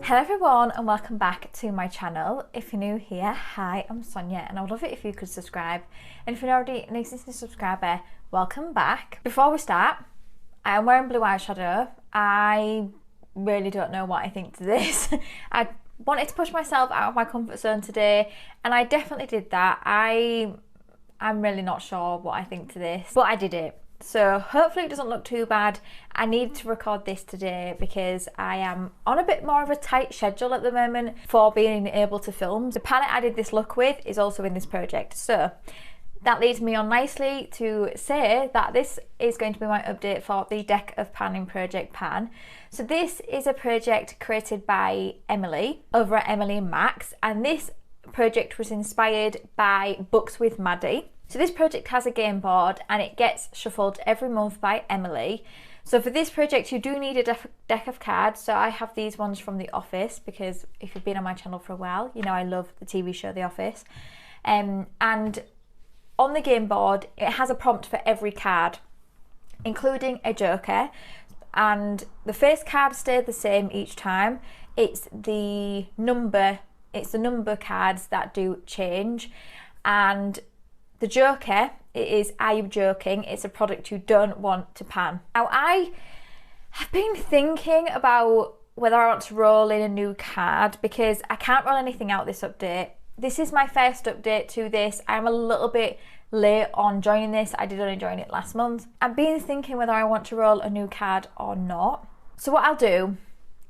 Hello everyone and welcome back to my channel. If you're new here, hi, I'm Sonia and I would love it if you could subscribe. And if you're already an existing subscriber, welcome back. Before we start, I am wearing blue eyeshadow. I really don't know what I think to this. I wanted to push myself out of my comfort zone today and I definitely did that. I'm really not sure what I think to this, but I did it. So hopefully it doesn't look too bad. I need to record this today because I am on a bit more of a tight schedule at the moment for being able to film. The palette I did this look with is also in this project. So that leads me on nicely to say that this is going to be my update for the Deck of Panning project pan. So this is a project created by Emily over at Emily and Max, and this project was inspired by Books with Maddie. So this project has a game board and it gets shuffled every month by Emily. So for this project you do need a deck of cards. So I have these ones from The Office because if you've been on my channel for a while, you know I love the TV show The Office. And on the game board it has a prompt for every card, including a joker. And the face card stayed the same each time. It's the number cards that do change. And the joker, it is "Are you joking?" It's a product you don't want to pan. Now I have been thinking about whether I want to roll in a new card because I can't roll anything out this update. This is my first update to this. I'm a little bit late on joining this. I did only join it last month. I've been thinking whether I want to roll a new card or not. So what I'll do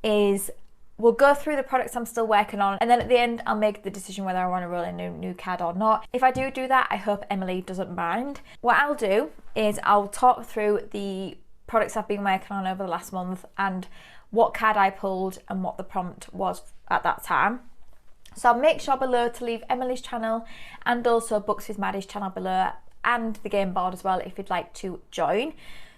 is we'll go through the products I'm still working on and then at the end I'll make the decision whether I want to roll in a new card or not. If I do that, I hope Emily doesn't mind. What I'll do is I'll talk through the products I've been working on over the last month and what card I pulled and what the prompt was at that time. So I'll make sure below to leave Emily's channel and also Books with Maddie's channel below and the game board as well if you'd like to join.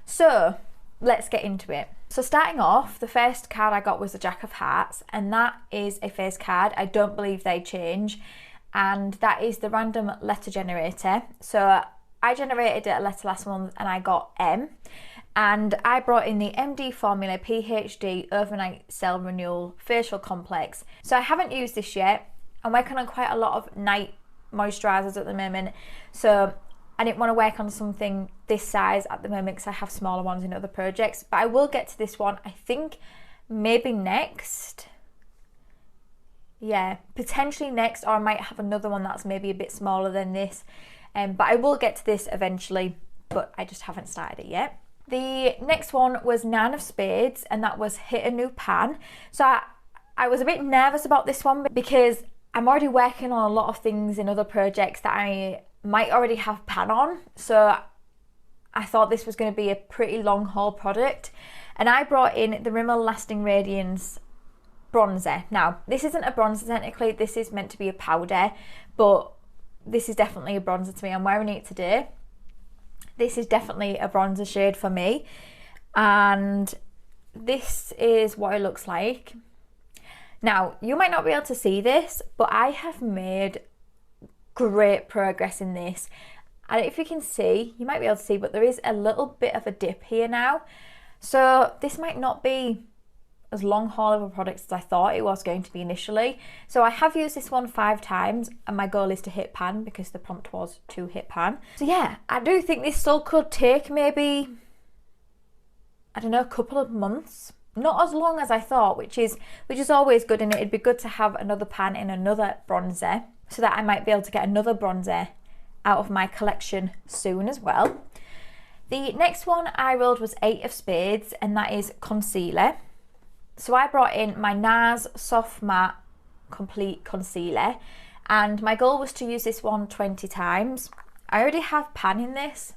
So let's get into it. So starting off, the first card I got was the Jack of Hearts, and that is a face card. I don't believe they change, and that is the random letter generator. So I generated a letter last month and I got M, and I brought in the MD Formula PhD Overnight Cell Renewal Facial Complex. So I haven't used this yet. I'm working on quite a lot of night moisturisers at the moment, so I didn't want to work on something this size at the moment because I have smaller ones in other projects, but I will get to this one, I think maybe next. Yeah, potentially next, or I might have another one that's maybe a bit smaller than this, but I will get to this eventually, but I just haven't started it yet. The next one was Nine of Spades, and that was Hit a New Pan. So I was a bit nervous about this one because I'm already working on a lot of things in other projects that I might already have pan on, so I thought this was going to be a pretty long haul product, and I brought in the Rimmel Lasting Radiance bronzer. Now this isn't a bronzer technically, this is meant to be a powder, but this is definitely a bronzer to me. I'm wearing it today. This is definitely a bronzer shade for me, and this is what it looks like. Now you might not be able to see this, but I have made great progress in this. I don't know if you can see, you might be able to see, but there is a little bit of a dip here now. So this might not be as long haul of a product as I thought it was going to be initially. So I have used this one 5 times and my goal is to hit pan because the prompt was to hit pan. So yeah, I do think this still could take maybe, I don't know, a couple of months. Not as long as I thought, which is always good, and it'd be good to have another pan in another bronzer so that I might be able to get another bronzer out of my collection soon as well. The next one I rolled was Eight of Spades, and that is concealer. So I brought in my NARS Soft Matte Complete Concealer, and my goal was to use this one 20 times. I already have pan in this,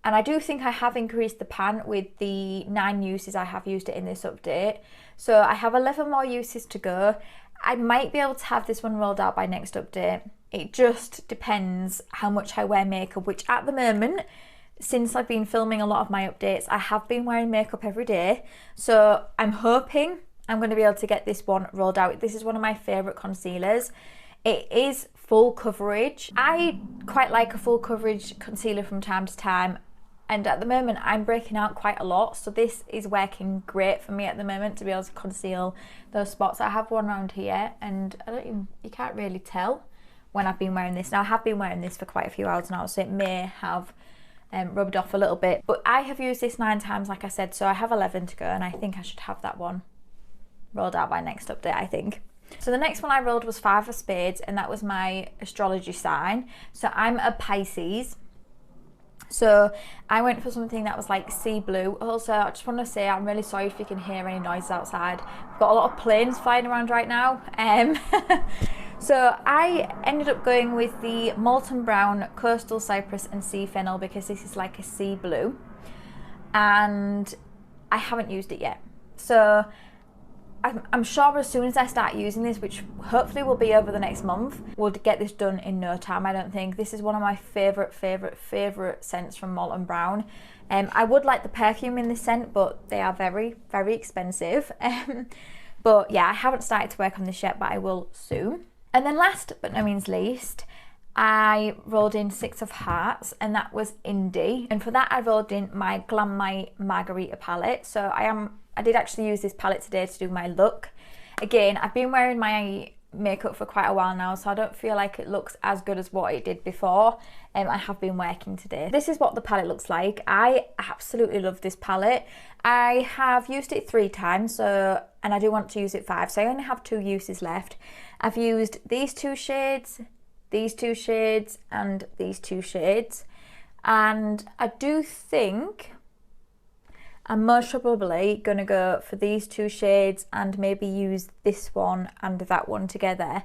and I do think I have increased the pan with the 9 uses I have used it in this update. So I have 11 more uses to go. I might be able to have this one rolled out by next update. It just depends how much I wear makeup, which at the moment, since I've been filming a lot of my updates, I have been wearing makeup every day. So I'm hoping I'm going to be able to get this one rolled out. This is one of my favourite concealers. It is full coverage. I quite like a full coverage concealer from time to time. and at the moment I'm breaking out quite a lot, so this is working great for me at the moment to be able to conceal those spots. I have one around here, and you can't really tell when I've been wearing this. Now, I have been wearing this for quite a few hours now, so it may have rubbed off a little bit, but I have used this 9 times, like I said, so I have 11 to go, and I think I should have that one rolled out by next update, I think. So the next one I rolled was 5 of spades, and that was my astrology sign. So I'm a Pisces, so I went for something that was like sea blue. Also, I just want to say I'm really sorry if you can hear any noises outside. We've got a lot of planes flying around right now. So I ended up going with the Molten Brown, Coastal Cypress and Sea Fennel, because this is like a sea blue, and I haven't used it yet. So I'm sure as soon as I start using this, which hopefully will be over the next month, we'll get this done in no time, I don't think. This is one of my favourite scents from Molten Brown. I would like the perfume in this scent, but they are very, very expensive. But yeah, I haven't started to work on this yet, but I will soon. And then last but no means least, I rolled in 6 of Hearts, and that was indie. And for that, I rolled in my Glam Margarita palette. So I did actually use this palette today to do my look. Again, I've been wearing my makeup for quite a while now, so I don't feel like it looks as good as what it did before. I have been working today. This is what the palette looks like. I absolutely love this palette. I have used it 3 times, and I do want to use it 5, so I only have 2 uses left. I've used these 2 shades, these 2 shades, and these 2 shades, and I do think I'm most probably going to go for these 2 shades and maybe use this one and that one together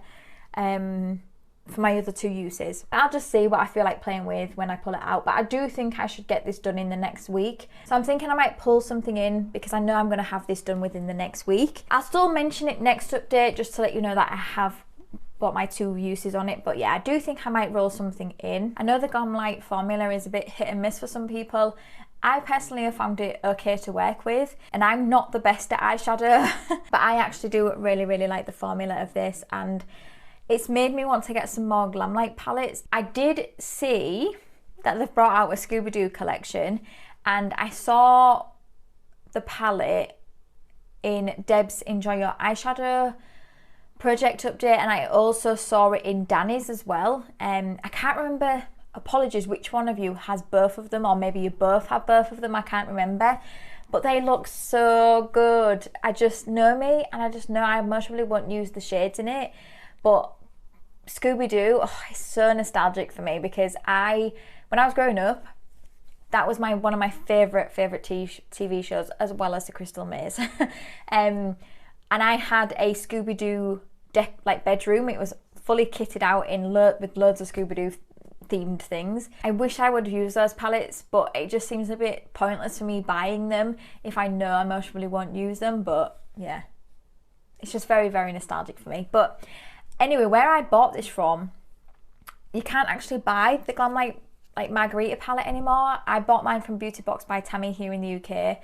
for my other 2 uses. I'll just see what I feel like playing with when I pull it out, but I do think I should get this done in the next week. So I'm thinking I might pull something in, because I know I'm going to have this done within the next week. I'll still mention it next update just to let you know that I have got my 2 uses on it, but yeah, I do think I might roll something in. I know the Glam Light formula is a bit hit and miss for some people. I personally have found it okay to work with, and I'm not the best at eyeshadow, but I actually do really, really like the formula of this, and it's made me want to get some more Glam Light palettes. I did see that they've brought out a Scooby-Doo collection, and I saw the palette in Deb's Enjoy Your Eyeshadow project update, and I also saw it in Danny's as well. I can't remember, apologies, which one of you has both of them, or maybe you both have both of them, I can't remember, but they look so good. I just know me, and I just know I most probably won't use the shades in it, but Scooby-Doo, it's so nostalgic for me, because when I was growing up, that was one of my favourite TV shows, as well as The Crystal Maze. And I had a Scooby-Doo bedroom. It was fully kitted out with loads of Scooby-Doo themed things. I wish I would use those palettes, but it just seems a bit pointless for me buying them if I know I most probably won't use them. But yeah, it's just very, very nostalgic for me. But anyway, where I bought this from, you can't actually buy the Glam Light Margarita palette anymore. I bought mine from Beauty Box by Tammy here in the UK.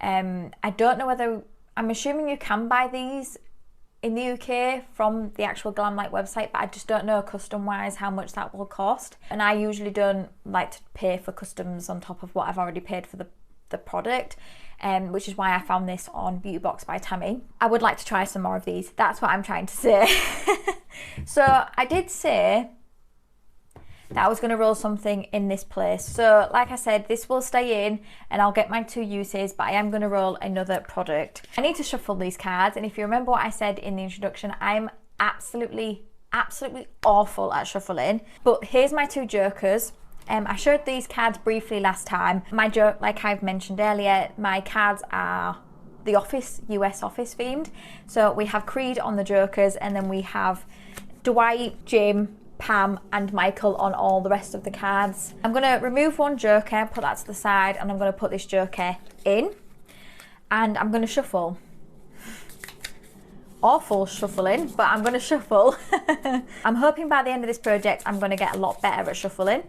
I don't know whether, I'm assuming you can buy these in the UK from the actual Glam Light website, but I just don't know custom wise how much that will cost, and I usually don't like to pay for customs on top of what I've already paid for the product, which is why I found this on Beauty Box by Tammy. I would like to try some more of these, that's what I'm trying to say. So I did say that I was going to roll something in this place. So like I said, this will stay in and I'll get my 2 uses, but I am going to roll another product. I need to shuffle these cards, and if you remember what I said in the introduction, I'm absolutely awful at shuffling. But here's my 2 jokers. I showed these cards briefly last time. My joke, like I've mentioned earlier, my cards are the US Office themed. So we have Creed on the jokers, and then we have Dwight, Jim, Pam and Michael on all the rest of the cards. I'm going to remove one joker, put that to the side, and I'm going to put this joker in, and I'm going to shuffle. Awful shuffling, but I'm going to shuffle. I'm hoping by the end of this project I'm going to get a lot better at shuffling.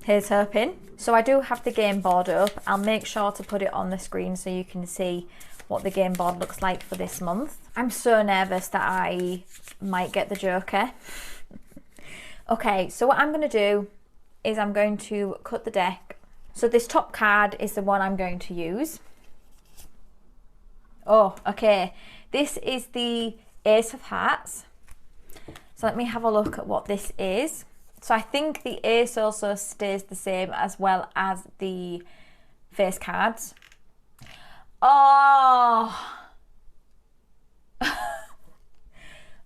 Here's hoping. So I do have the game board up. I'll make sure to put it on the screen so you can see what the game board looks like for this month. I'm so nervous that I might get the joker. Okay, so what I'm going to do is I'm going to cut the deck So this top card is the one I'm going to use. Oh, okay. This is the Ace of Hearts. So let me have a look at what this is. So I think the Ace also stays the same as well as the face cards. Oh!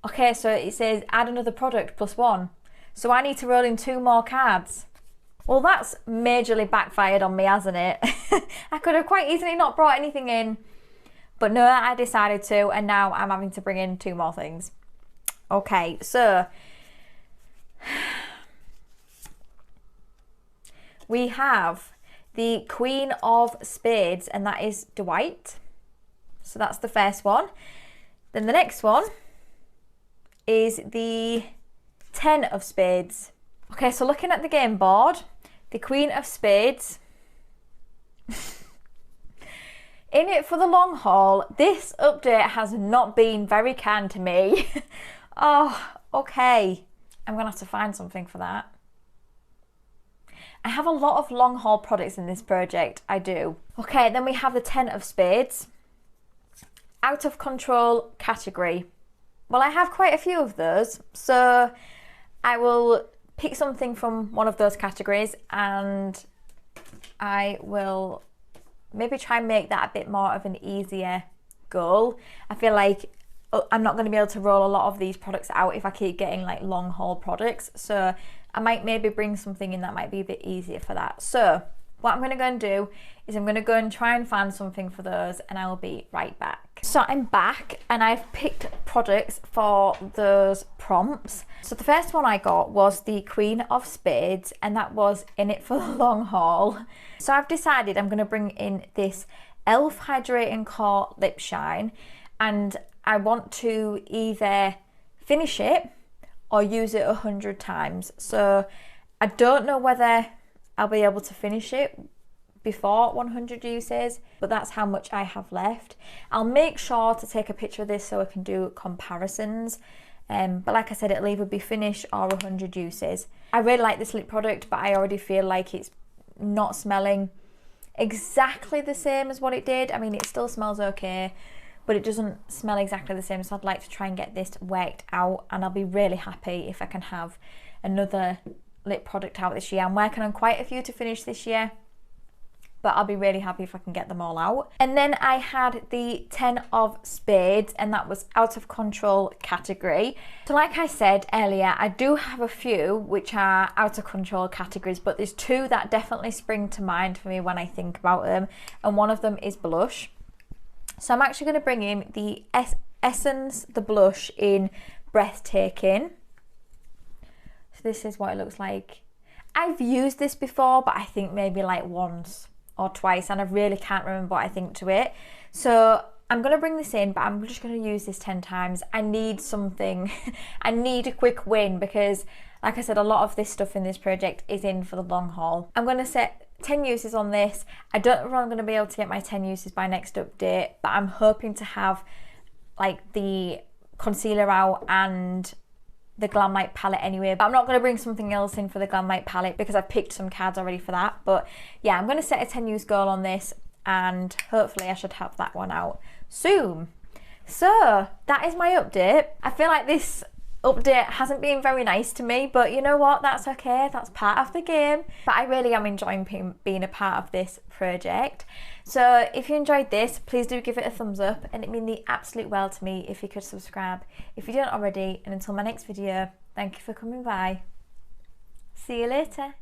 Okay, so it says add another product +1. So I need to roll in 2 more cards. Well, that's majorly backfired on me, hasn't it? I could have quite easily not brought anything in. But no, I decided to, and now I'm having to bring in 2 more things. Okay, so we have the Queen of Spades, and that is Dwight. So that's the first one. Then the next one is the 10 of Spades. Okay, so looking at the game board, the Queen of Spades. In it for the long haul. This update has not been very kind to me. Oh, okay. I'm gonna have to find something for that. I have a lot of long haul products in this project, I do. Okay, then we have the 10 of Spades. Out of control category. Well, I have quite a few of those, so I will pick something from one of those categories and I will maybe try and make that a bit more of an easier goal. I feel like I'm not going to be able to roll a lot of these products out if I keep getting like long haul products. So I might maybe bring something in that might be a bit easier for that. So what I'm going to go and do is I'm going to go and try and find something for those and I will be right back. So I'm back and I've picked products for those prompts. So the first one I got was the Queen of Spades and that was in it for the long haul. So I've decided I'm going to bring in this e.l.f. Hydrating Core Lip Shine and I want to either finish it or use it 100 times. So I don't know whether I'll be able to finish it before 100 uses, but that's how much I have left. I'll make sure to take a picture of this so I can do comparisons. But like I said, it'll either be finished or 100 uses. I really like this lip product, but I already feel like it's not smelling exactly the same as what it did. I mean, it still smells okay, but it doesn't smell exactly the same. So I'd like to try and get this worked out and I'll be really happy if I can have another lip product out this year. I'm working on quite a few to finish this year, but I'll be really happy if I can get them all out. And then I had the 10 of Spades and that was out of control category. So like I said earlier, I do have a few which are out of control categories, but there's 2 that definitely spring to mind for me when I think about them. And one of them is blush. So I'm actually going to bring in the Essence, the blush in Breathtaking. So this is what it looks like. I've used this before, but I think maybe like once or twice and I really can't remember what I think to it. So I'm going to bring this in, but I'm just going to use this 10 times. I need something. I need a quick win because like I said, a lot of this stuff in this project is in for the long haul. I'm going to set 10 uses on this. I don't know if I'm going to be able to get my 10 uses by next update, but I'm hoping to have like the concealer out and the Glam Light palette anyway, but I'm not going to bring something else in for the Glam Light palette because I've picked some cards already for that. But yeah, I'm going to set a 10 use goal on this and hopefully I should have that one out soon. So that is my update. I feel like this update hasn't been very nice to me, but you know what, that's okay, that's part of the game. But I really am enjoying being a part of this project. So if you enjoyed this, please do give it a thumbs up and it means the absolute world to me if you could subscribe if you don't already. And until my next video, thank you for coming by. See you later.